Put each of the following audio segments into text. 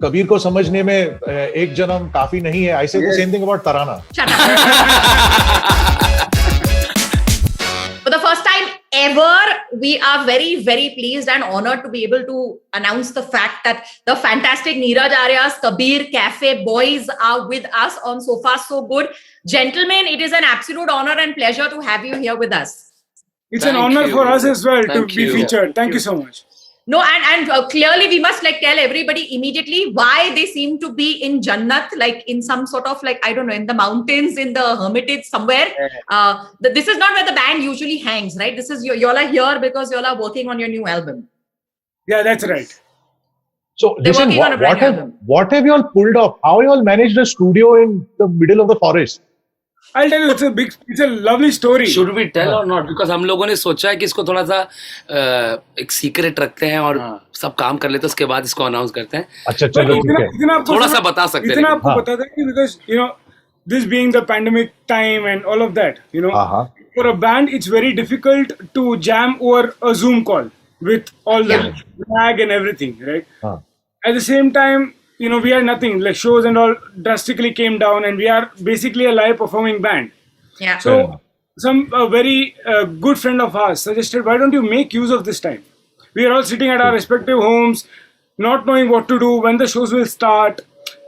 कबीर को समझने में एक जन्म काफी नहीं है. I say the same thing about Tarana. Shut up. For the first time ever, we are very, very pleased and honored to be able to announce the fact that the fantastic Neeraj Arya's Kabir Cafe boys are with us on So Far So Good. Gentlemen, it is an absolute honor and pleasure to have you here with us. It's an honor for us as well to be featured. Thank you so much. No, and clearly we must tell everybody immediately why they seem to be in Jannat, in some sort of I don't know, in the mountains, in the hermitage somewhere. This is not where the band usually hangs, right? This is y'all are here because y'all are working on your new album. Yeah, that's right. So listen, what have you all pulled off? How you all managed a studio in the middle of the forest? I'll tell you, it's a lovely story. Should we tell or not? Because हम लोगों ने सोचा है कि इसको थोड़ा सा एक सीक्रेट रखते हैं और सब काम कर लेते हैं, उसके बाद इसको अनाउंस करते हैं. अच्छा चलो ठीक है. थोड़ा सा बता सकते हैं. इतना आपको बता दें because this being the pandemic time and all of that, for a band it's very difficult to jam over a Zoom call with all the lag and everything, right? At the same time, we are nothing, shows and all drastically came down and we are basically a live performing band. Yeah. So a very good friend of ours suggested, why don't you make use of this time? We are all sitting at our respective homes, not knowing what to do, when the shows will start.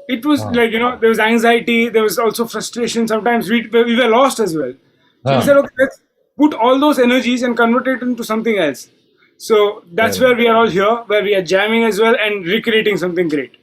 It was there was anxiety, there was also frustration. Sometimes we were lost as well. So we said, okay, let's put all those energies and convert it into something else. So that's where we are all here, where we are jamming as well and recreating something great.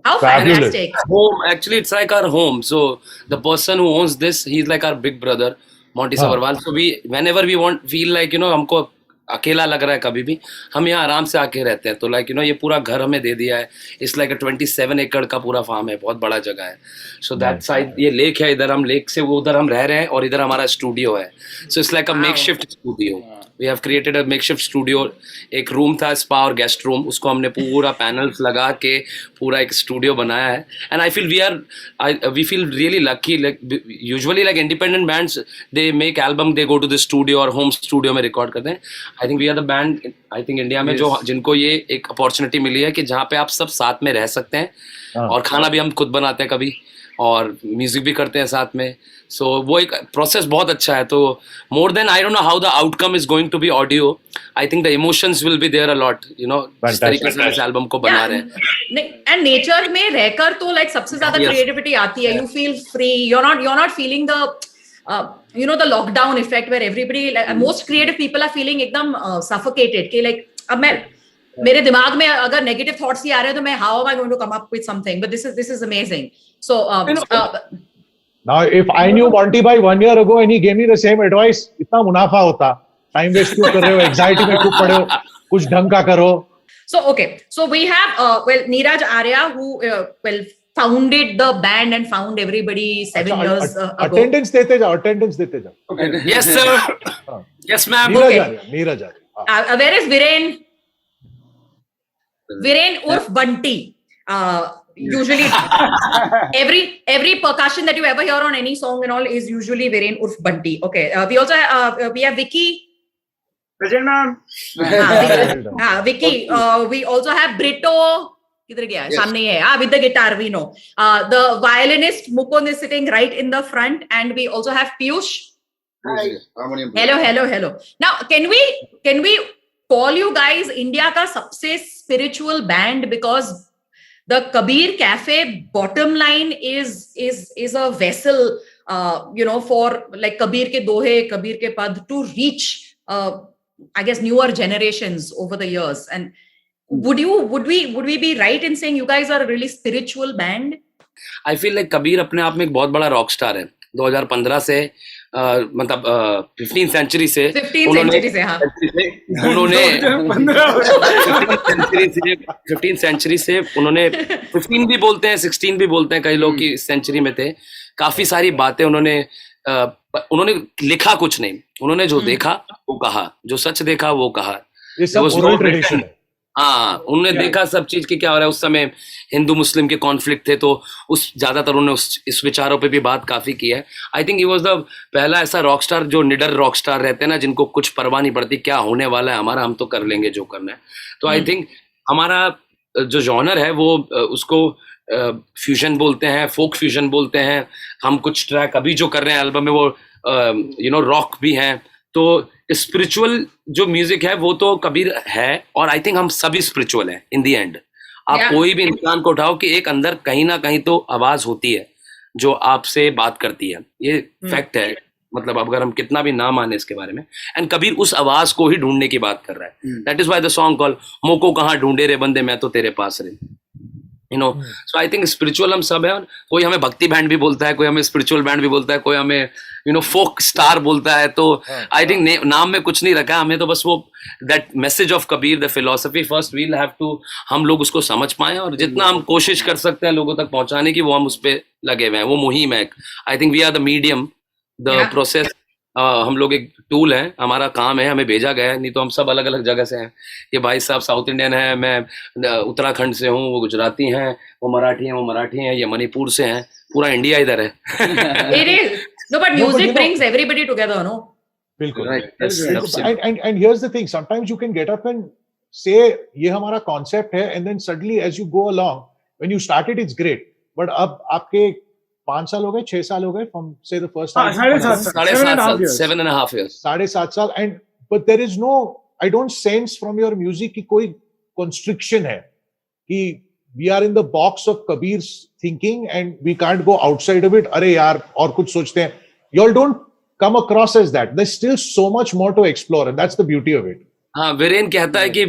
How fantastic. Home, actually it's like our home. So the person who owns this, he's like our big brother, Monty Sabarwal. So whenever we feel हमको अकेला लग रहा है कभी भी, हम यहाँ आराम से आके रहते हैं. तो ये पूरा घर हमें दे दिया है. इट्स 27 एकड़ का पूरा फार्म है, बहुत बड़ा जगह है. सो दैट साइड ये लेक है, इधर हम लेक से वो उधर हम रह रहे हैं और इधर हमारा स्टूडियो है. So it's like a makeshift studio. We have created a makeshift studio. एक रूम था स्पा और गेस्ट रूम, उसको हमने पूरा पैनल्स लगा के पूरा एक स्टूडियो बनाया है. And I feel we feel really lucky. Usually independent bands, they make album, they go to the studio और home studio में रिकॉर्ड करते हैं. I think we are the band, I think India में जिनको ये एक अपॉर्चुनिटी मिली है कि जहाँ पे आप सब साथ में रह सकते हैं और खाना भी हम खुद बनाते हैं कभी और म्यूजिक भी करते हैं साथ में. सो वो एक प्रोसेस बहुत अच्छा है. तो more than I don't know how the outcome is going to be audio, I think the emotions will be there a lot. जिस तरीके से इस एल्बम को बना रहे हैं. एंड नेचर में रहकर तो सबसे ज्यादा क्रिएटिविटी आती है. You feel free, you are not feeling the the lockdown effect where everybody most creative people are feeling एकदम suffocated कि अब मेरे दिमाग में अगर नेगेटिव थॉट्स ही आ रहे हैं तो मैं how am I going to come up with something? But this is amazing. So now if I knew Monty bhai 1 year ago and he gave me the same advice, इतना मुनाफा होता. Time waste क्यों कर रहे हो, anxiety में खूब पड़े हो, कुछ ढंग का करो. So okay, so we have Neeraj Arya who founded the band and found everybody 7 years ago. Attendance देते जाओ. Okay. Yes sir. Yes ma'am. Neeraj Arya. Where is Viren? Viren urf Bunty. Usually every percussion that you ever hear on any song and all is usually Viren urf Bunty. Okay. We also we have Vicky. Present ma'am. Vicky. We also have Brito. किधर गया? सामने ही है. With the guitar, we know. The violinist Mukund is sitting right in the front, and we also have Piyush. Hi. Hello. Now, can we call you guys India का सबसे spiritual band because the Kabir Cafe bottom line is a vessel, for Kabir के दोहे, Kabir के पद to reach, I guess, newer generations over the years. And would we be right in saying you guys are a really spiritual band? I feel like Kabir अपने आप में एक बहुत बड़ा रॉक स्टार है. 2015 से 15th सेंचुरी से उन्होंने 15th सेंचुरी से उन्होंने 15 भी बोलते हैं, 16 भी बोलते हैं कई लोग की सेंचुरी में थे. काफी सारी बातें उन्होंने लिखा कुछ नहीं, उन्होंने जो देखा वो कहा, जो सच देखा वो कहा. उन्होंने देखा सब चीज की क्या हो रहा है. उस समय हिंदू मुस्लिम के कॉन्फ्लिक्ट थे, तो ज्यादातर उन्होंने इस विचारों पे भी बात काफी की है. I think he was the पहला ऐसा रॉक स्टार जो निडर रॉक स्टार रहते हैं ना, जिनको कुछ परवाह नहीं पड़ती क्या होने वाला है हमारा, हम तो कर लेंगे जो करना है. तो आई थिंक हमारा जो जॉनर है वो उसको फ्यूजन बोलते हैं, फोक फ्यूजन बोलते हैं. हम कुछ ट्रैक अभी जो कर रहे हैं एल्बम में वो रॉक भी हैं. तो स्पिरिचुअल जो म्यूजिक है वो तो कबीर है, और आई थिंक हम सभी स्पिरिचुअल हैं इन द एंड. आप Yeah. कोई भी इंसान को उठाओ कि एक अंदर कहीं ना कहीं तो आवाज होती है जो आपसे बात करती है. ये फैक्ट है. मतलब अगर हम कितना भी ना माने इसके बारे में, एंड कबीर उस आवाज को ही ढूंढने की बात कर रहा है. That is why the song call मोको कहाँ ढूंढे रे बंदे मैं तो तेरे पास रे. सो आई थिंक स्पिरिचुअल हम सब है. कोई हमें भक्ति बैंड भी बोलता है, कोई हमें स्पिरिचुअल बैंड भी बोलता है, कोई हमें फोक स्टार बोलता है. तो आई थिंक नाम में कुछ नहीं रखा हमें, तो बस वो that message of Kabir, the philosophy first we'll have to, हम लोग उसको समझ पाए, और जितना हम कोशिश कर सकते हैं लोगों तक पहुंचाने की, वो हम उस पर लगे हुए हैं. वो मुहिम है. I think we are the medium, the process. हम लोग एक टूल है, हमारा काम है, हमें भेजा गया है. नहीं तो हम सब अलग अलग जगह से हैं. ये भाई साहब साउथ इंडियन है, मैं उत्तराखंड से हूँ, वो गुजराती हैं, वो मराठी हैं, वो मराठी हैं, ये मणिपुर से हैं. पूरा इंडिया इधर है. It is. No, but No, but music you know- brings everybody together, no? बिल्कुल. Right. That's And here's the thing, sometimes you can get up and say ये हमारा concept है, and then suddenly as you go along, when you start it, it's great, but अब आपके 5 साल हो गए, 6 साल हो गए from say the first time. 7.5 साल, years. 7.5 years. 7.5 साल. And but there is no, I don't sense from your music कि कोई constriction है कि we are in the box of Kabir's thinking and we can't go outside of it. अरे यार और कुछ सोचते हैं. You all don't come across as that. There's still so much more to explore, and that's the beauty of it. हाँ, वीरेन कहता है कि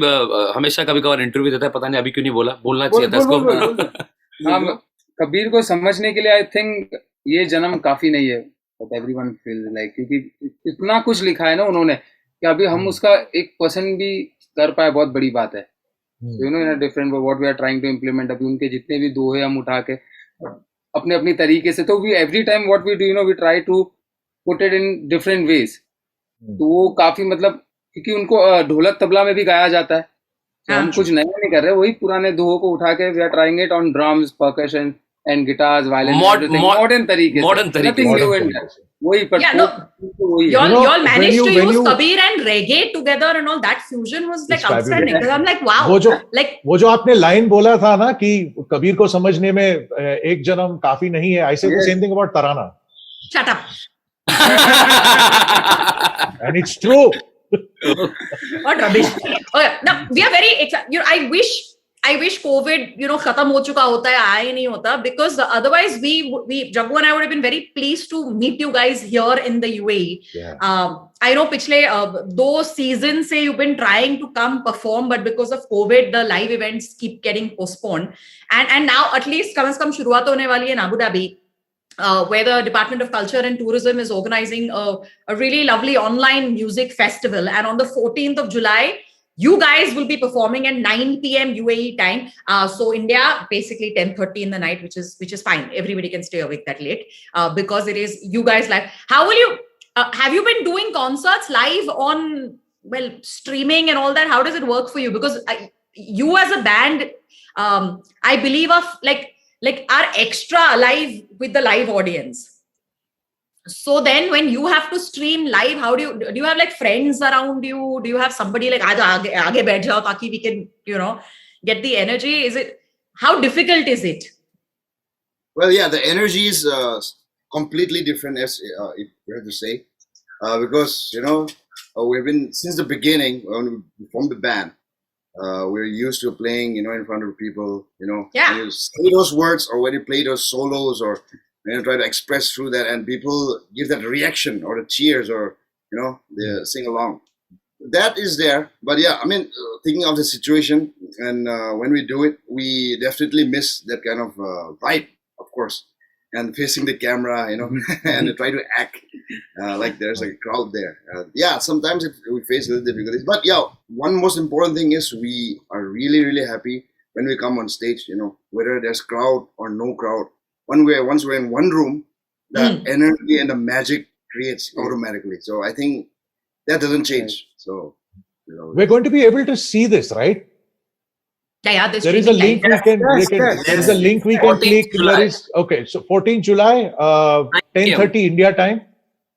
हमेशा कभी कभार इंटरव्यू देता है, पता नहीं अभी क्यों नहीं बोलना चाहिए था इसको. हाँ, कबीर को समझने के लिए आई थिंक ये जन्म काफी नहीं है, बट एवरीवन फील्स लाइक, क्योंकि इतना कुछ लिखा है ना उन्होंने कि अभी हम उसका 1% भी कर पाए, बहुत बड़ी बात है. In a different way what we are trying to implement. अभी उनके जितने भी दोहे हम उठा के अपने अपनी तरीके से, तो we every time what we do we try to put it in different ways. तो वो काफी मतलब, क्योंकि उनको ढोलक तबला में भी गाया जाता है, तो हम कुछ नया नहीं कर रहे, वही पुराने दोहों को उठा के we are trying it on drums, percussion and guitars, violin, modern तरीके से. Nothing new in that. वही पर Yeah, no. वही Y'all, You know, y'all managed when to you- use Kabir and reggae together and all. That fusion was like It's fabulous. outstanding. Because I'm like, wow. वो जो आपने line बोला था ना कि कबीर को समझने में एक जन्म काफी नहीं है, I say the same thing about Tarana, Shut up. and it's true. What rubbish. Okay, now we are very excited. I wish COVID, khatam ho chuka hota hai, aaya nahi hota, because otherwise we Jaggu and I would have been very pleased to meet you guys here in the UAE. Yeah. I know पिछले 2 seasons से you've been trying to come perform, but because of COVID, the live events keep getting postponed. And now at least कम से कम शुरुआत होने वाली है in Abu Dhabi, where the Department of Culture and Tourism is organizing a really lovely online music festival. And on the 14th of July, you guys will be performing at 9 p.m. UAE time. So India, basically 10:30 in the night, which is fine. Everybody can stay awake that late because it is you guys live. How will you? Have you been doing concerts live on streaming and all that? How does it work for you? Because you as a band, I believe of like are extra alive with the live audience. So then when you have to stream live, how do you have like friends around you? Do you have somebody like aage baith jao taki we can get the energy? How difficult is it? Well, yeah, the energy is completely different, as if we have to say, because we've been since the beginning when we formed the band. We're used to playing, in front of people, Yeah. when you say those words or when you play those solos or try to express through that, and people give that reaction or the cheers or they sing along. That is there, but yeah, I mean, thinking of the situation, and when we do it, we definitely miss that kind of vibe, of course, and facing the camera, and try to act like there's a crowd there. Yeah, sometimes we face little difficulties, but yeah, one most important thing is we are really, really happy when we come on stage. Whether there's crowd or no crowd. Once we're in one room, the energy and the magic creates automatically. So I think that doesn't change. So We're going to be able to see this, right? Yeah, There is a link we can. There is a link we can 14th click. July. There is okay. So 14th July, 10:30 India time,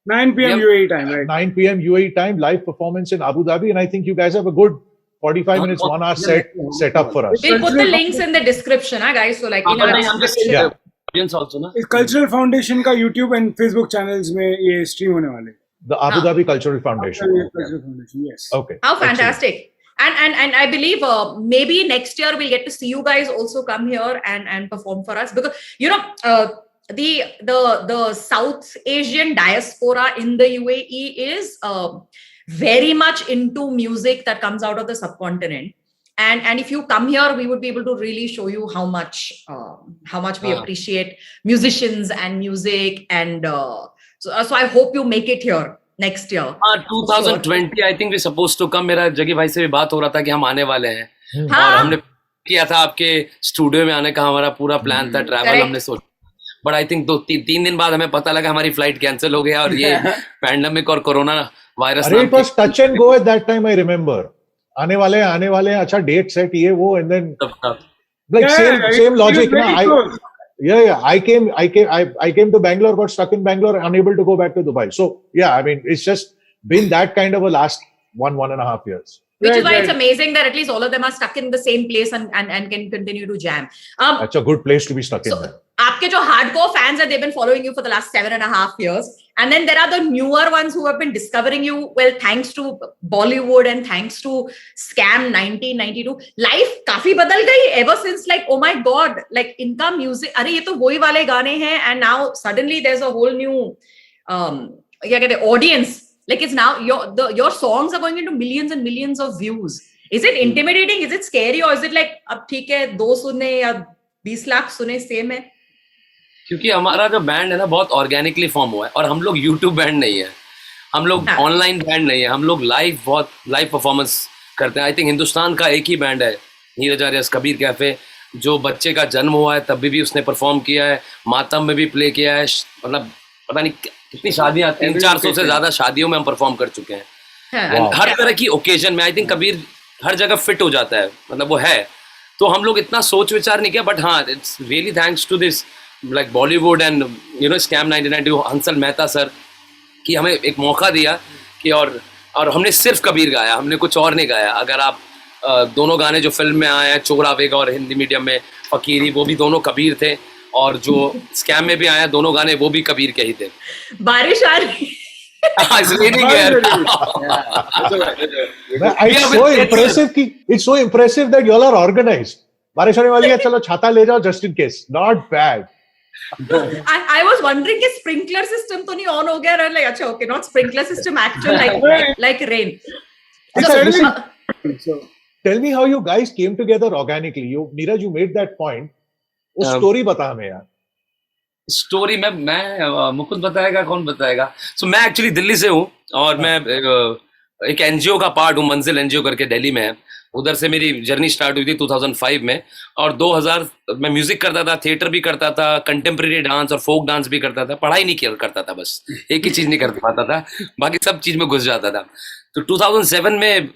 9 p.m. Yep. UAE time, right? 9 p.m. UAE time, live performance in Abu Dhabi, and I think you guys have a good 45 minutes, 1 hour set up for us. We'll put the links in the description, guys. So like in our description. Yeah. Audience also ना. इस cultural foundation का YouTube and Facebook channels में ये stream होने वाले हैं. The Abu Dhabi Cultural Foundation. Cultural Foundation, yes. Okay. How excellent. fantastic. And I believe maybe next year we'll get to see you guys also come here and perform for us, because you know the South Asian diaspora in the UAE is very much into music that comes out of the subcontinent. And if you come here, we would be able to really show you how much we appreciate musicians and music. And so I hope you make it here next year. 2020 I think we supposed to come. मेरा जगी भाई से भी बात हो रहा था कि हम आने वाले हैं. हाँ. और हमने किया था आपके स्टूडियो में आने का, हमारा पूरा प्लान था, ट्रैवल Correct. हमने सोचा. बट आई थिंक 2-3 दिन बाद हमें पता लगा हमारी फ्लाइट कैंसिल हो गया, और ये पैंडेमिक और कोरोना वायरस. अरे it was touch and go at that time, I remember. आने वाले हैं, अच्छा डेट सेट ये वो, and then like same logic ना. I came to Bangalore, got stuck in Bangalore, unable to go back to Dubai. So yeah, I mean, it's just been that kind of a last 1.5 years. Which is why it's amazing that at least all of them are stuck in the same place and can continue to jam. That's a good place to be stuck in. So, आपके जो hardcore fans are, they've been following you for the last 7.5 years. And then there are the newer ones who have been discovering you, well, thanks to Bollywood and thanks to Scam 1992. Life काफी बदल गई ever since, like, oh my God, like, इनका music, अरे ये तो वही वाले गाने हैं, and now suddenly there's a whole new, क्या कहते हैं, audience. Like, it's now, your songs are going into millions and millions of views. Is it intimidating? Is it scary? Or is it like, अब ठीक है, 2 सुने या 20 लाख सुने, same है? क्योंकि हमारा जो बैंड है ना बहुत ऑर्गेनिकली फॉर्म हुआ है, और हम लोग यूट्यूब बैंड नहीं है, हम लोग ऑनलाइन बैंड नहीं है, हम लोग लाइव परफॉर्मेंस करते हैं. आई थिंक हिंदुस्तान का एक ही बैंड है, नीरज आर्यस कबीर कैफे, जो बच्चे का जन्म हुआ है तब भी उसने परफॉर्म किया है, मातम में भी प्ले किया है, मतलब पता नहीं कितनी शादियां, 300-400 से ज्यादा शादियों में हम परफॉर्म कर चुके हैं. एंड हर तरह की ओकेजन में आई थिंक कबीर हर जगह फिट हो जाता है, मतलब वो है. तो हम लोग इतना सोच विचार नहीं किया, बट हाँ, it's really thanks to this like Bollywood and you know Scam 1992, Hansal Mehta sir, कि हमें एक मौका दिया कि और हमने सिर्फ कबीर गाया, हमने कुछ और नहीं गाया. अगर आप दोनों गाने जो फिल्म में आए हैं, चोर आवेगा और हिंदी मीडियम में फकीरी, वो भी दोनों कबीर थे, और जो स्कैम में भी आया दोनों गाने वो भी कबीर के ही थे. बारिश आ रही. It's so impressive that you all are organized. बारिश होने वाली है, चलो छाता ले जाओ just in case. Not bad. I was wondering कि sprinkler system तो नहीं on हो गया, और like अच्छा, okay, not sprinkler system, actual like rain. So, tell me how you guys came together organically. Neeraj, you made that point. उस story बता हमें यार. स्टोरी मैं मुकुंद बताएगा, कौन बताएगा? सो मैं एक्चुअली दिल्ली से हूँ, और मैं एक एनजीओ का पार्ट हूँ, मंजिल एनजीओ करके दिल्ली में है. उधर से मेरी जर्नी स्टार्ट हुई थी 2005 में, और 2000 मैं म्यूजिक करता था, थिएटर भी करता था, कंटेम्प्रेरी डांस और फोक डांस भी करता था. पढ़ाई नहीं करता था, बस एक ही चीज नहीं कर पाता था, बाकी सब चीज में घुस जाता था. तो 2007 में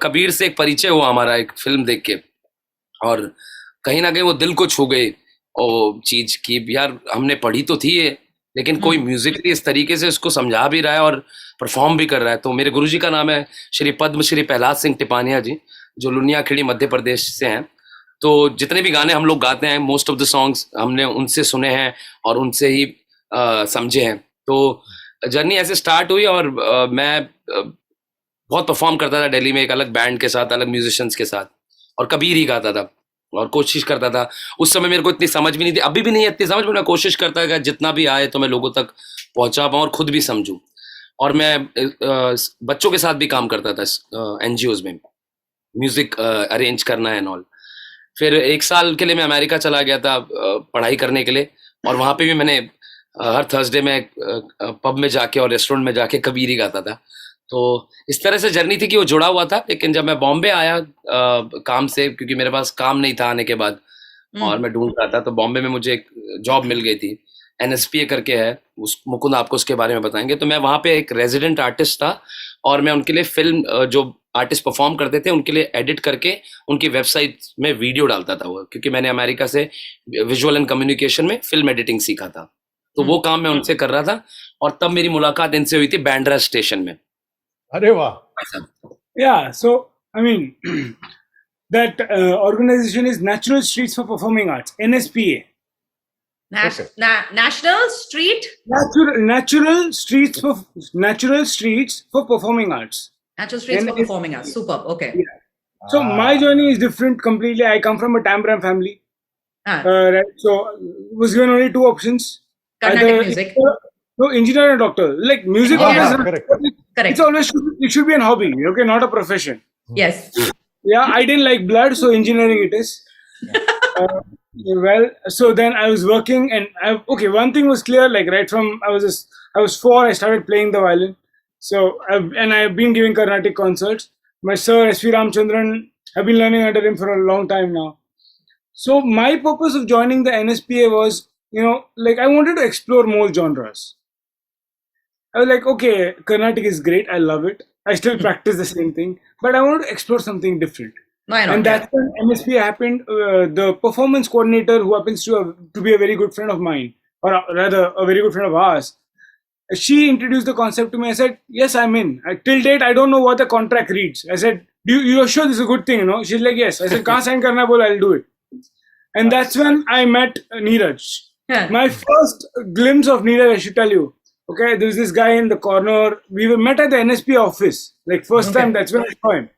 कबीर से एक परिचय हुआ हमारा, एक फिल्म देख के, और कहीं ना कहीं वो दिल को छू गई वो चीज की यार, हमने पढ़ी तो थी ये, लेकिन कोई म्यूजिक इस तरीके से उसको समझा भी रहा है और परफॉर्म भी कर रहा है. तो मेरे गुरुजी का नाम है श्री पद्मश्री प्रहलाद सिंह टिपानिया जी, जो लुनियाखेड़ी मध्य प्रदेश से हैं. तो जितने भी गाने हम लोग गाते हैं, मोस्ट ऑफ द सॉन्ग्स हमने उनसे सुने हैं और उनसे ही समझे हैं. तो जर्नी ऐसे स्टार्ट हुई, और मैं बहुत परफॉर्म करता था दिल्ली में एक अलग बैंड के साथ, अलग म्यूजिशियंस के साथ, और कबीर ही गाता था और कोशिश करता था. उस समय मेरे को इतनी समझ भी नहीं थी, अभी भी नहीं इतनी समझ, मैं कोशिश करता था जितना भी आए तो मैं लोगों तक पहुंचा पाऊँ और खुद भी समझूं. और मैं बच्चों के साथ भी काम करता था एनजीओज में, म्यूजिक अरेंज करना है एंड ऑल. फिर 1 साल के लिए मैं अमेरिका चला गया था पढ़ाई करने के लिए, और वहाँ पे भी मैंने हर थर्सडे में पब में जाके और रेस्टोरेंट में जाके कबीर ही गाता था. तो इस तरह से जर्नी थी कि वो जुड़ा हुआ था. लेकिन जब मैं बॉम्बे आया काम से, क्योंकि मेरे पास काम नहीं था आने के बाद और मैं ढूंढ रहा था, तो बॉम्बे में मुझे एक जॉब मिल गई थी, NSPA करके है, उस मुकुंद आपको उसके बारे में बताएंगे. तो मैं वहाँ पे एक रेजिडेंट आर्टिस्ट था, और मैं उनके लिए फिल्म, जो आर्टिस्ट परफॉर्म करते थे उनके लिए एडिट करके उनकी वेबसाइट में वीडियो डालता था वो, क्योंकि मैंने अमेरिका से विजुअल एंड कम्युनिकेशन में फिल्म एडिटिंग सीखा था. तो वो काम मैं उनसे कर रहा था, और तब मेरी मुलाकात इनसे हुई थी बैंड्रा स्टेशन में. अरे वाह. Yeah, so I mean, that organization is Natural Streets for Performing Arts, NSPA. Okay. National Street. Natural Streets for Performing Arts. Natural Streets for NSPA. Performing Arts. Superb. Okay. Yeah. So my journey is different completely. I come from a Tambram family. Right. So was given only two options. Carnatic music. No, engineer and doctor. Like music. Correct. It's always it should be a hobby. Okay, not a profession. Yes. Yeah, I didn't like blood, so engineering it is. Well, so then I was working, and one thing was clear. Like right from I was 4, I started playing the violin. So I've been giving Carnatic concerts. My sir S.V. Ramchandran, I've been learning under him for a long time now. So my purpose of joining the NSPA was, like I wanted to explore more genres. I was like, okay, Carnatic is great. I love it. I still practice the same thing, but I wanted to explore something different. Why not? And that's when MSPA happened. The performance coordinator, who happens to be a very good friend of mine, or rather a very good friend of ours, she introduced the concept to me. I said, yes, I'm in. Till date, I don't know what the contract reads. I said, you're sure this is a good thing, She's like, yes. I said, kahan sign karna bola, I'll do it. And that's when I met Neeraj. My first glimpse of Neeraj, I should tell you. Okay, there was this guy in the corner. We were met at the NSP office. Like first time, that's when I saw him.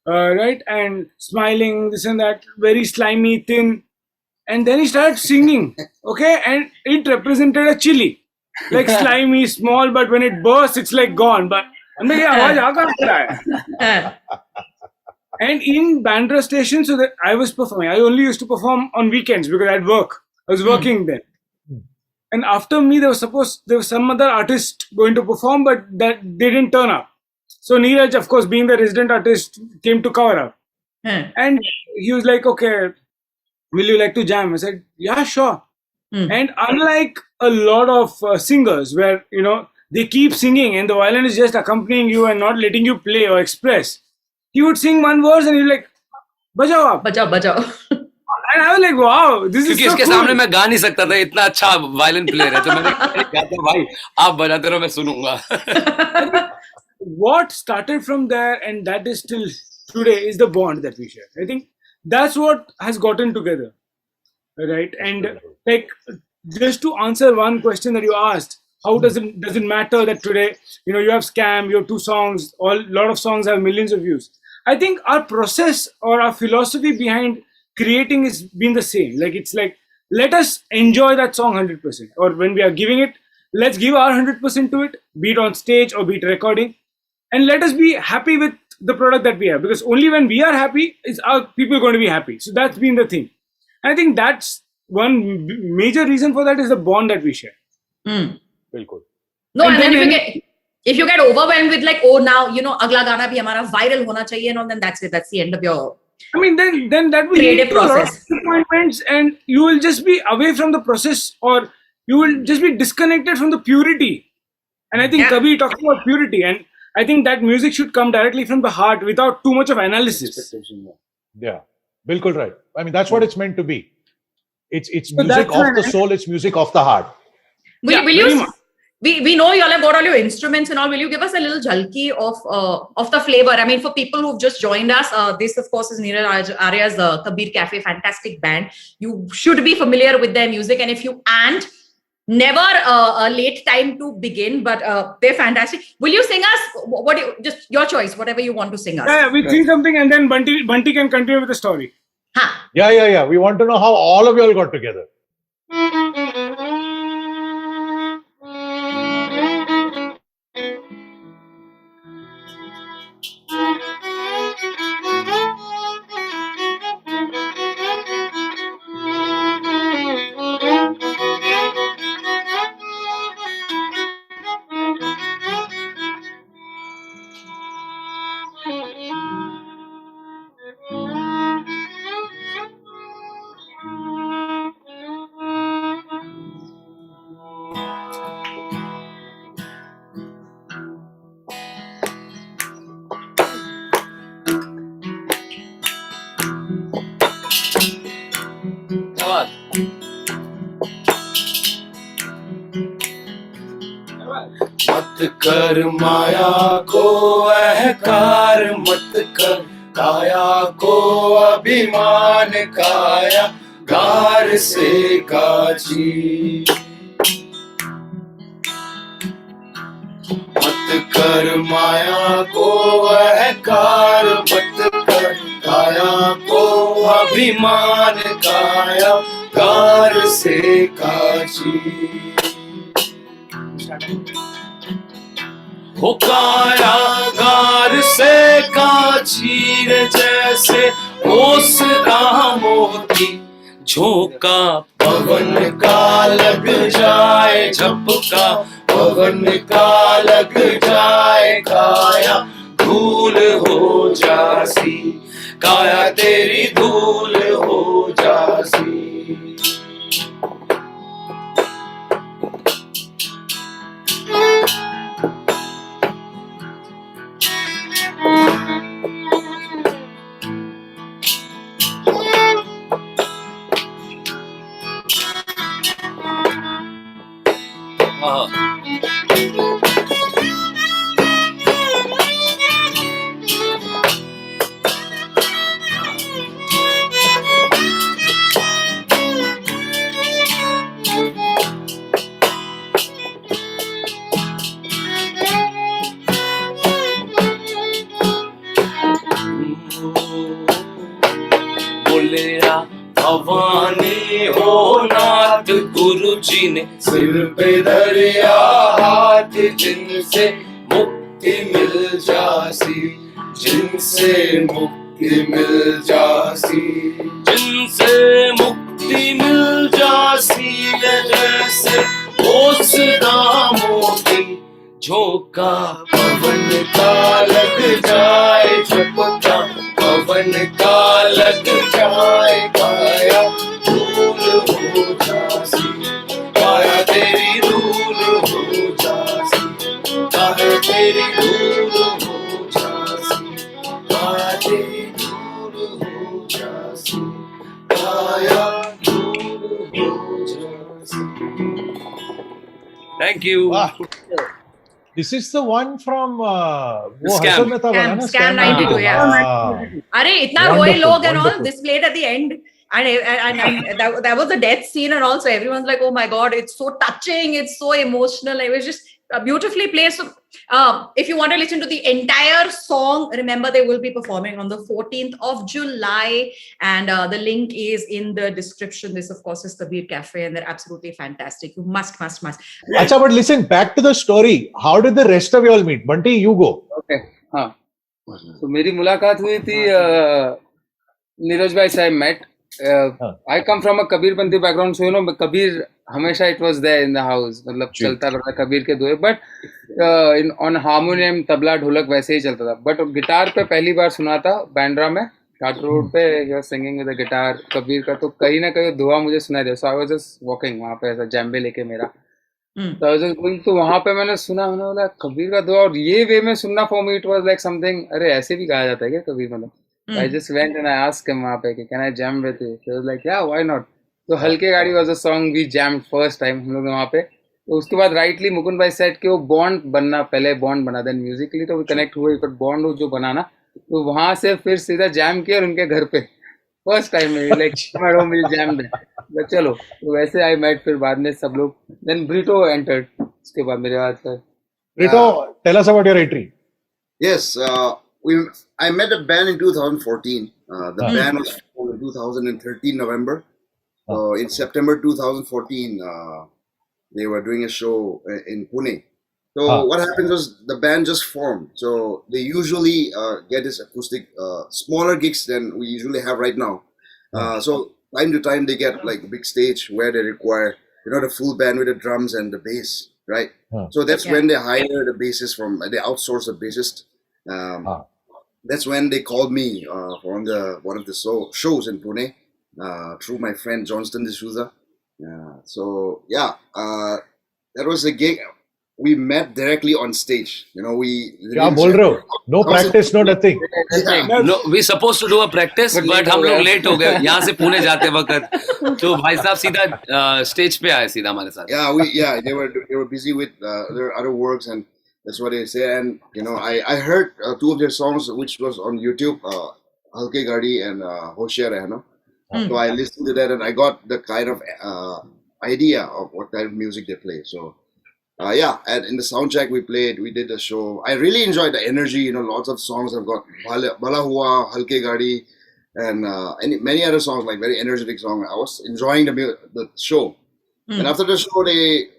Right, and smiling, this and that, very slimy, thin. And then he started singing. Okay, and it represented a chili. Like slimy, small, but when it bursts, it's like gone. But and in Bandra station, so that I was performing. I only used to perform on weekends because I'd work. I was working then. And after me, there was some other artist going to perform, but that they didn't turn up. So Neeraj, of course, being the resident artist, came to cover up. And he was like, okay, will you like to jam? I said, yeah, sure. And unlike a lot of singers where, they keep singing and the violin is just accompanying you and not letting you play or express, he would sing one verse and he'd be like, bajao aap. Bajao. And I was like, wow, this is so इसके cool. सामने मैं गा नहीं सकता था, इतना अच्छा violin player है, तो मैंने कहा भाई आप बजाते रहो, मैं सुनूंगा. What started from there, and that is still today, is the bond that we share. I think that's what has gotten together, right? And like, just to answer one question that you asked, how does it matter that today, you have Scam, you have 2 songs, a lot of songs have millions of views. I think our process or our philosophy behind creating is been the same. Like, it's like, let us enjoy that song 100%, or when we are giving it, let's give our 100% to it, be it on stage or be it recording, and let us be happy with the product that we have, because only when we are happy is our people going to be happy. So that's been the thing. And I think that's one major reason for that is the bond that we share. बिल्कुल. No, and then if you get overwhelmed with like, oh, now अगला गाना भी हमारा viral होना चाहिए, and all, then that's it. That's the end of your. I mean, then that will creative lead to a lot of process. disappointments, and you will just be away from the process, or you will just be disconnected from the purity. And I think Kabir talks about purity, and I think that music should come directly from the heart without too much of analysis. Yeah, bilkul right. I mean, that's what it's meant to be. It's So music that's of the soul. It's music of the heart. Will you? We know you all have got all your instruments and all. Will you give us a little jhalki of the flavor? I mean, for people who've just joined us, this of course is Neeraj Arya's Kabir Cafe, fantastic band. You should be familiar with their music, and if you aren't, never a late time to begin. But they're fantastic. Will you sing us? Just your choice, whatever you want to sing us. Yeah, we'll sing something, and then Bunty can continue with the story. Yeah. We want to know how all of you all got together. मत कर माया को अहकार, मत कर काया को अभिमान काया गार से काची मत कर माया को अहंकार मत कर काया को अभिमान काया गार से काची हो काया गार से काचीर जैसे ओसरा मोती झोंका पवन का लग जाए झपका पवन का लग जाए काया धूल हो जासी काया तेरी धूल हो जासी बोलिया भवानी हो नाथ गुरु जी ने सिर पे धरिया हाथ जिनसे मुक्ति मिल जासी जिनसे मुक्ति मिल जासी जिनसे मुक्ति मिल जासी जैसे ओसरा मोती झोंका पवन का लग जाए झपका पवन का लग जाए काया धूल हो जासी काया तेरी धूल हो जासी काया तेरी धूल हो जासी काया तेरी धूल हो जासी काया धूल हो जासी thank you Wow. This is the one from वो Scam. हसन में था बना ना Scam 92, yeah. अरे इतना रोए Wonderful, लोग and all. wonderful. This played at the end, and that was the death scene and all. So everyone's like, "Oh my god, it's so touching, it's so emotional." It was just beautifully played. So if you want to listen to the entire song, remember they will be performing on the 14th of July, and the link is in the description. This, of course, is Kabir Cafe, and they're absolutely fantastic. You must. अच्छा, but listen, back to the story. How did the rest of you all meet? Bunty, you go. Okay हाँ तो मेरी मुलाकात हुई थी नीरज भाई से I met I come from a Kabirpanthi background so you know Kabir हमेशा it was there in the house मतलब जी। चलता रहता कबीर के दोहे but in on harmonium tabla dholak वैसे ही चलता था बट गिटार पे पहली बार सुना था बैंड्रा में घाट रोड पे ही singing with the guitar Kabir का तो कहीं ना कहीं दुआ मुझे सुनाई दिया so I was just walking वहाँ पे ऐसा जैम्बे लेके मेरा तो वहां पे मैंने सुना मैंने बोला कबीर का दुआ और ये वे में सुनना for me it was like something अरे ऐसे भी गाया जाता है क्या कबीर मतलब I just went and I asked him वहां पे कि can I jam with you he was like yeah why not तो हल्के गाड़ी was a song we jam first time हम लोग वहां पे तो उसके बाद राइटली मुकुंद भाई सेट के वो बॉन्ड बनना पहले बॉन्ड बना देन म्यूजिकली तो कनेक्ट हुए पर बॉन्ड जो बनाना तो वहां से फिर सीधा जैम किया और उनके घर पे फर्स्ट टाइम में लाइक मैडम विल जैम दे चलो तो वैसे आई मेट फिर बाद में सब लोग देन ब्रिटो एंटर्ड उसके बाद मेरे बाद फिर Rito, tell us about your entry. Yes, I met a band in 2014. The band was formed in 2013 November. So in September 2014, they were doing a show in Pune. So what happens was the band just formed. So they usually get this acoustic, smaller gigs than we usually have right now. So time to time they get like a big stage where they require, the full band with the drums and the bass, right? So that's when they hire the bassist they outsource the bassist. That's when they called me for one of the shows in Pune through my friend Johnston D'Souza. So yeah, that was a gig. We met directly on stage. क्या बोल रहे हो? No practice, no nothing. No, we supposed to do a practice, but हम लोग late हो गए यहाँ से पुणे जाते वक्त तो भाई साहब सीधा स्टेज पे आए सीधा हमारे साथ. They were busy with their other works and that's what they say. And I heard two of their songs which was on YouTube. Halke Gadi and Hoshiar Rehna. Hmm. So I listened to that and I got the kind of idea of what kind of music they play. So yeah, and in the soundtrack we played, we did a show. I really enjoyed the energy. You know, lots of songs have got Bhala Hua, Halke Gadi, and many other songs, like very energetic song. I was enjoying the show. Hmm. And after the show,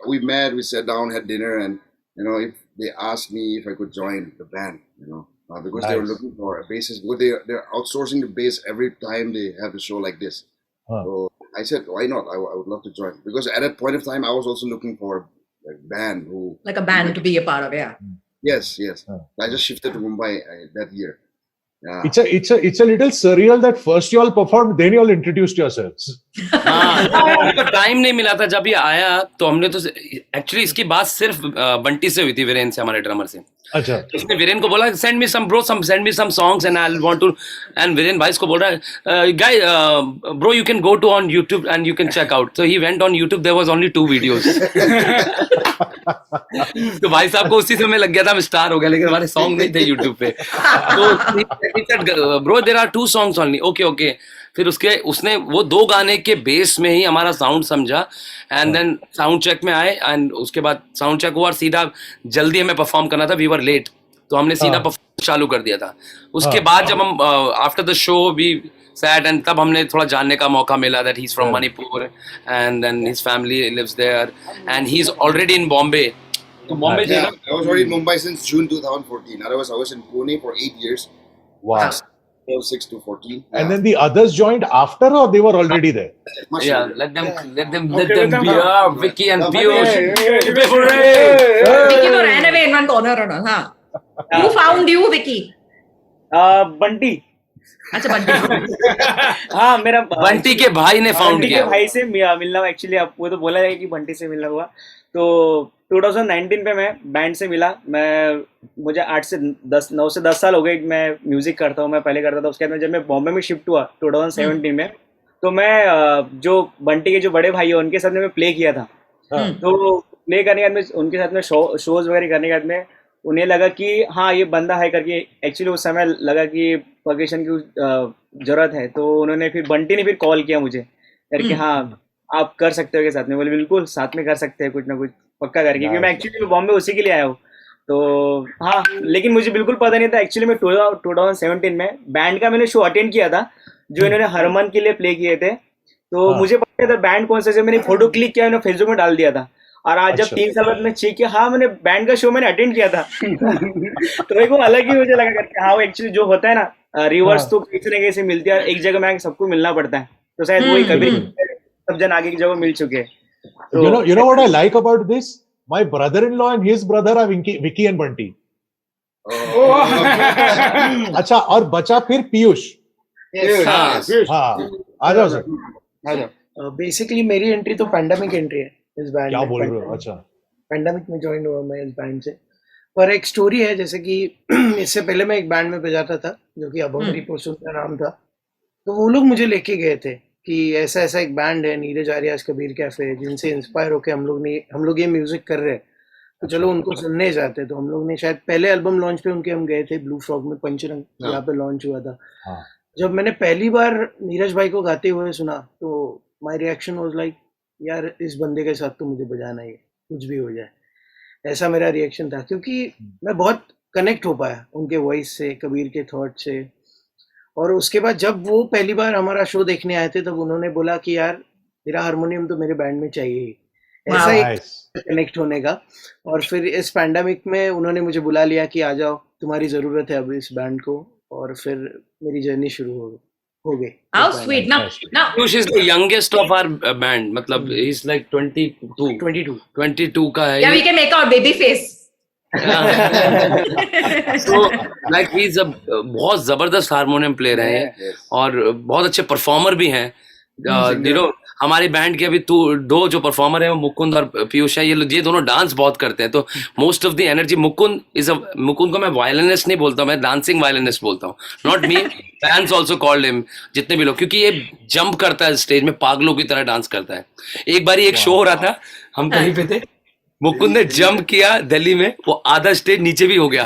we met, we sat down, had dinner, and you know, if they asked me if I could join the band, you know, because they were Nice. looking for a bassist. Because they're outsourcing the bass every time they have a show like this. Huh. So I said, why not? I would love to join, because at that point of time, I was also looking for a band who. Like a band to be a part of, yeah. Yes. Huh. I just shifted to Mumbai that year. Yeah. It's a little surreal that first you all performed, then you all introduced yourselves. हाँ, तो time नहीं मिला था जब ये आया, तो हमने तो एक्चुअली इसकी बात सिर्फ बंटी से हुई थी, वीरेन से, हमारे ड्रमर से. अच्छा. उसने वीरेन को बोला send me some songs and I want to, and Viren भाई को बोल रहा है guy bro you can go to on YouTube and you can check out. So he went on YouTube, there was only 2 videos. तो भाई साहब को उसी समय लग गया था मैं स्टार हो गया, लेकिन हमारे सॉन्ग नहीं थे यूट्यूब पे. तो bro there are 2 songs only. Okay. फिर उसने वो 2 गाने के बेस में ही हमारा साउंड समझा, एंड देन साउंड चेक में आए, एंड उसके बाद साउंड चेक हुआ और सीधा जल्दी हमें परफॉर्म करना था, वी वर लेट, तो हमने सीधा परफॉर्म चालू कर दिया था. उसके बाद जब हम after the show we sat, and तब हमने थोड़ा जानने का मौका मिला that he is from Manipur and then his family lives there and he is already in Bombay. तो Bombay Yeah, I was already in Mumbai since June 2014. Otherwise, I was in Pune for 8 years, Wow. 6 to 14. And then the others joined after, or they were already there? Much Yeah, later. let them Okay, let them be up, Vicky and Piyush. Vicky तो ran away in one corner or not, हाँ. Who found you, Vicky? Bunty. अच्छा, बंटी. हाँ, मेरा बंटी के भाई ने found Bunty के किया. भाई से मिलना, एक्चुअली आप वो तो बोला है कि बंटी से मिलना हुआ. तो 2019 पे मैं बैंड से मिला. मुझे 9 से 10 साल हो गए मैं म्यूजिक करता हूँ. मैं पहले करता था, उसके बाद जब मैं बॉम्बे में शिफ्ट हुआ 2017 में, तो मैं जो बंटी के जो बड़े भाई है उनके साथ में मैं प्ले किया था. तो प्ले करने के बाद में उनके साथ में शोज वगैरह करने के बाद में उन्हें लगा कि हाँ ये बंदा है करके. एक्चुअली उस समय लगा कि परकशन की जरूरत है, तो उन्होंने फिर बंटी ने फिर कॉल किया मुझे करके, हाँ आप कर सकते हो के साथ में. बोले बिल्कुल साथ में कर सकते हैं कुछ ना कुछ पक्का करके, क्योंकि मैं एक्चुअली बॉम्बे उसी के लिए आया हूँ. तो हाँ, लेकिन मुझे बिल्कुल पता नहीं था. एक्चुअली मैं 2017 में बैंड का मैंने शो अटेंड किया था जो इन्होंने हरमन के लिए प्ले किए थे. तो मुझे पता था बैंड कौन सा, मैंने फोटो क्लिक किया, मैंने फेसबुक में डाल दिया था. और आज जब 3 साल बाद मैं चेक किया, हाँ मैंने बैंड का शो मैंने अटेंड किया था. तो एक वो अलग ही मुझे लगा करके, हाँ वो एक्चुअली जो होता है ना रिवर्स, तो किसी न किसी मिलती है, एक जगह में सबको मिलना पड़ता है. तो शायद वही कभी सब जन आगे की जगह मिल चुके हैं. You know what I like about this? My brother-in-law and his brother are Vicky and Bunty. अच्छा, और बचा फिर पीयूष. हाँ, आ जाओ सर. बेसिकली मेरी एंट्री तो पैंडेमिक एंट्री है इस बैंड क्या में. बोल रहे हो? अच्छा. पैंडेमिक में ज्वाइन हुआ मैं इस बैंड से. पर एक स्टोरी है, जैसे कि इससे पहले मैं एक बैंड में बजाता था जो कि अभंगरी पोसुन का नाम था. तो वो लोग मुझे लेके गए थे कि ऐसा ऐसा एक बैंड है नीरज आर्यास कबीर कैफे, जिनसे इंस्पायर होके हम लोग ये म्यूजिक कर रहे हैं, तो चलो उनको सुनने जाते. तो हम लोग ने शायद पहले एल्बम लॉन्च पे उनके हम गए थे, ब्लू फ्रॉग में, पंचरंग यहाँ पे लॉन्च हुआ था. जब मैंने पहली बार नीरज भाई को गाते हुए सुना, तो माय रिएक्शन वाज लाइक, यार इस बंदे के साथ तो मुझे बजाना ही है, कुछ भी हो जाए. ऐसा मेरा रिएक्शन था, क्योंकि मैं बहुत कनेक्ट हो पाया उनके वॉइस से, कबीर के थॉट से. और उसके बाद जब वो पहली बार हमारा शो देखने आए थे, तब उन्होंने बोला कि यार मेरा हारमोनियम तो मेरे बैंड में चाहिए ही. ऐसा एक कनेक्ट होने का. और फिर इस पैंडेमिक में उन्होंने मुझे बुला लिया कि आ जाओ, तुम्हारी जरूरत है अब इस बैंड को. और फिर मेरी जर्नी शुरू हो गई. How sweet. Now, Piyush is the youngest of our band. मतलब he's like 22 का है. yeah, we can make out baby face. So like he's a बहुत जबरदस्त हारमोनियम प्लेयर है और बहुत अच्छे परफॉर्मर भी हैं. You know, हमारी बैंड के अभी 2 जो परफॉर्मर हैं वो मुकुंद और पीयूष है. ये दोनों डांस बहुत करते हैं, तो most of the energy Mukund को मैं वायलिनिस्ट नहीं बोलता, मैं डांसिंग वायलिनिस्ट बोलता हूँ. Not me, fans also called him, जितने भी लोग, क्योंकि ये जंप करता है स्टेज में, पागलों की तरह डांस करता है. एक बारी एक शो हो रहा था, हम कहीं पे थे, मुकुंद ने जंप किया दिल्ली में, वो आधा स्टेज नीचे भी हो गया.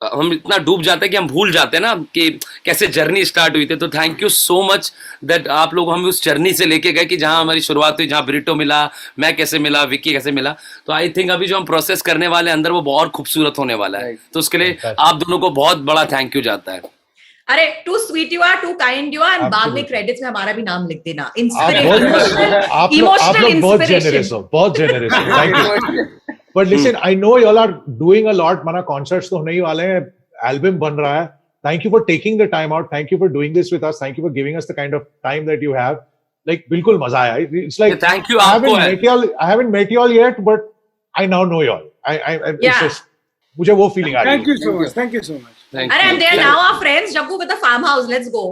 हम इतना डूब जाते हैं कि हम भूल जाते हैं ना कि कैसे जर्नी स्टार्ट हुई थी। तो thank you so much that आप लोग हमें उस जर्नी से लेके गए कि जहां हमारी शुरुआत हुई, जहां ब्रिटो मिला, मैं कैसे मिला, विक्की कैसे मिला। तो आई थिंक अभी जो हम प्रोसेस करने वाले हैं अंदर वो बहुत खूबसूरत होने वाला है। तो उसके लिए आप दोनों को बहुत बड़ा थैंक यू जाता है। अरे too sweet you are, too kind you are, and बाद में Absolutely. क्रेडिट्स में हमारा भी नाम लिख देना। आप इंस्पिरेशनल, लोग इमोशनल बहुत जेनरस इंस्पिरेशन। हो, बहुत जेनरस हो, thank you. But listen, I know you all are doing a lot, माना कॉन्सर्ट्स तो होने ही वाले हैं, एल्बम बन रहा है। Thank you for taking the time out, thank you for doing this with us, thank you for giving us the kind of time that you have. Like बिल्कुल मजा आया। It's like thank you I आपको haven't है। met y'all. I haven't met y'all yet, but I now know y'all. It's Yeah. just, मुझे वो feeling आ रही Thank you so much. Thank you so much. Thank अरे you. and they are now our friends. Jaggu with the farmhouse. Let's go.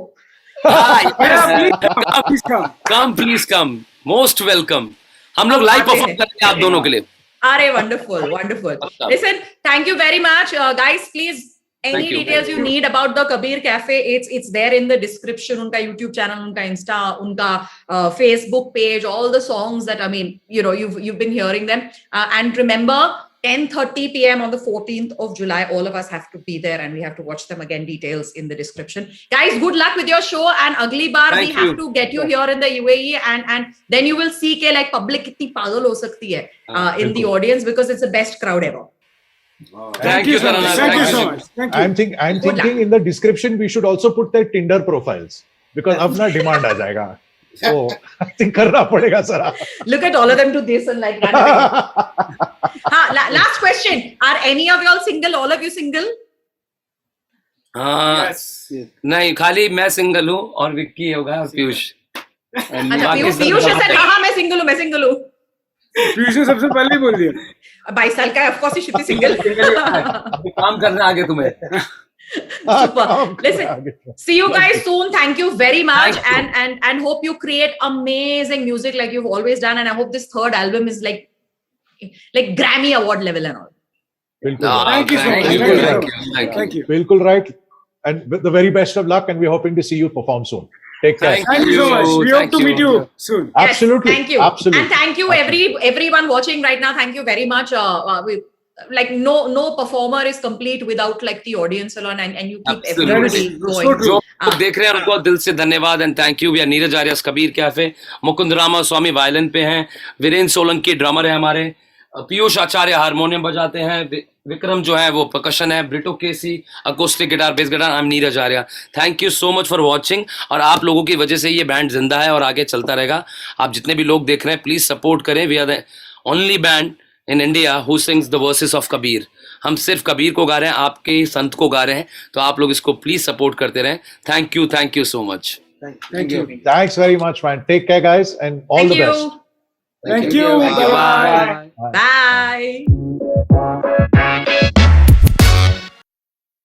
हाँ, Yeah, yes. please come. Come, please come. Most welcome. हम लोग live perform करेंगे आप दोनों के लिए। Are wonderful, wonderful. Awesome. Listen, thank you very much, guys. Please, any Thank you. details you need about the Kabir Cafe, it's there in the description. उनका YouTube channel, उनका Insta, उनका Facebook page, all the songs that I mean, you know, you've been hearing them. And remember, 10:30 p.m. on the 14th of July. All of us have to be there, and we have to watch them again. Details in the description. Guys, good luck with your show. And अगली बार we Thank have you. to get you here in the UAE, and then you will see कि like public कितनी पागल हो सकती है in the audience, because it's the best crowd ever. Thank you, so Sarana. much. Thank you so much. Thank you. I'm Good thinking luck. in the description we should also put their Tinder profiles, because अब ना demand आ जाएगा। So I think करना पड़ेगा sir. Look at all of them do this and like that. Last question. Are any of y'all single? All of you single? हाँ, Yes. नहीं खाली मैं single हूँ और विक्की होगा, पीयूष। And अच्छा, बाकी सब पीयूष double ऐसा है। कहा मैं सिंगल हूँ, मैं सिंगल हूँ। पीयूष ने सबसे पहले ही बोल दिया। 22 साल का है, of course he should be single. अभी काम करना आगे तुम्हें। Super. Listen, see you guys soon. Thank you very much, Thank you. and hope you create amazing music like you've always done. And I hope this third album is like Grammy award level and all. बिल्कुल Ah, Thank you so much. Thank Thank you, you. thank you, thank you. Thank you. बिल्कुल right, and with the very best of luck, and we're hoping to see you perform soon. Take care. Thank Thank you so much. We hope Thank to you. meet you soon. Yes, Absolutely. thank you. Absolutely. And thank you everyone watching right now. Thank you very much. Like no performer is complete without like the audience alone, and you keep Absolutely. everybody That is going. so true. जो लोग देख रहे हैं उनको दिल से धन्यवाद and thank you. We are Neeraj Arya's Kabir cafe. Mukund Ramaswamy violin पे हैं, वीरेंद्र सोलंकी ड्रमर है हमारे, पीयूष आचार्य हारमोनियम बजाते हैं, विक्रम जो है वो परकशन है, Brito KC acoustic guitar, bass guitar. I am Neeraj Arya. Thank you so much for watching. और आप लोगों की वजह से ये बैंड जिंदा है और आगे चलता रहेगा। आप जितने भी लोग देख रहे हैं प्लीज सपोर्ट करें। We are the only band in India who sings the verses of Kabir. हम सिर्फ कबीर को गा रहे हैं, आपके संत को गा रहे हैं। तो आप लोग इसको प्लीज सपोर्ट करते रहें। Thank you so much. Thank you. Thanks very much, man. Take care, guys, and all Thank the you. best. Thank you. Thank you. Bye-bye. Bye. Bye.